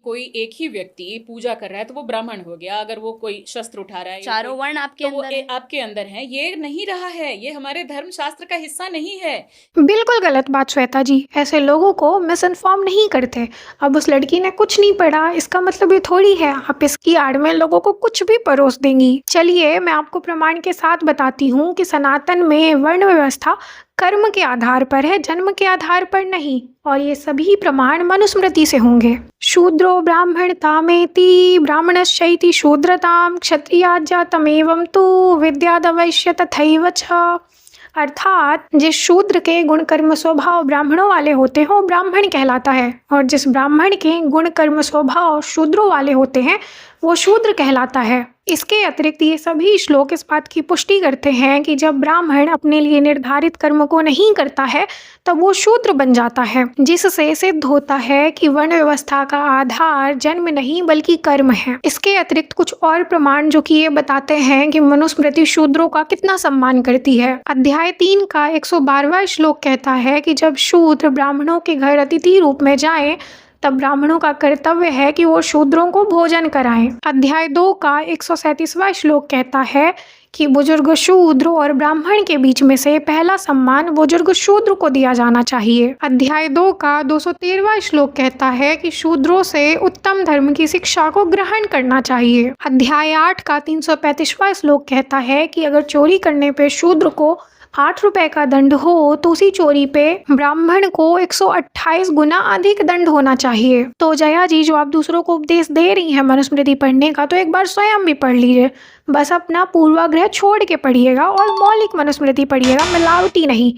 कोई एक ही व्यक्ति पूजा कर रहा है तो वो ब्राह्मण हो गया, अगर वो कोई शस्त्र उठा रहा है या चारों वर्ण आपके तो वो अंदर है। आपके अंदर है। ये नहीं रहा है, ये हमारे धर्म शास्त्र का हिस्सा नहीं है। बिल्कुल गलत बात श्वेता जी, ऐसे लोगों को मिस इन्फॉर्म नहीं करते। अब उस लड़की ने कुछ नहीं पढ़ा इसका मतलब ये थोड़ी है आप इसकी आड़ में लोगों को कुछ भी परोस देंगी। चलिए मैं आपको प्रमाण के साथ बताती हूँ कि सनातन में वर्ण व्यवस्था कर्म के आधार पर है, जन्म के आधार पर नहीं, और ये सभी प्रमाण मनुस्मृति से होंगे। शूद्रो ब्राह्मण तामेति ब्राह्मणश्चैति शूद्रताम क्षत्रियाज्या तमेवं तु विद्यादवश्य तथैव च। अर्थात जिस शूद्र के गुण कर्म स्वभाव ब्राह्मणों वाले होते हैं वो ब्राह्मण कहलाता है, और जिस ब्राह्मण के गुण कर्म स्वभाव शूद्रों वाले होते हैं वो शूद्र कहलाता है। इसके अतिरिक्त ये सभी श्लोक इस बात की पुष्टि करते हैं कि जब ब्राह्मण अपने लिए निर्धारित कर्म को नहीं करता है तब वो शूद्र बन जाता है, जिससे सिद्ध होता है कि वर्ण व्यवस्था का आधार जन्म नहीं बल्कि कर्म है। इसके अतिरिक्त कुछ और प्रमाण जो कि ये बताते हैं कि मनुस्मृति शूद्रों का कितना सम्मान करती है। अध्याय 3 का 112वां श्लोक कहता है कि जब शूद्र ब्राह्मणों के घर अतिथि रूप में जाएं तब ब्राह्मणों का कर्तव्य है कि वो शूद्रों को भोजन कराएं। अध्याय 2 का 137वां श्लोक कहता है कि बुजुर्ग शूद्र और ब्राह्मण के बीच में से पहला सम्मान बुजुर्ग शूद्र को दिया जाना चाहिए। अध्याय 2 का 213वां श्लोक कहता है कि शूद्रों से उत्तम धर्म की शिक्षा को ग्रहण करना चाहिए। अध्याय 8 का 335वां श्लोक कहता है कि अगर चोरी करने पे शूद्र को 8 रुपए का दंड हो तो उसी चोरी पे ब्राह्मण को 128 गुना अधिक दंड होना चाहिए। तो जया जी, जो आप दूसरों को उपदेश दे रही हैं मनुस्मृति पढ़ने का, तो एक बार स्वयं भी पढ़ लीजिए। बस अपना पूर्वाग्रह छोड़ के पढ़िएगा और मौलिक मनुस्मृति पढ़िएगा, मिलावटी नहीं।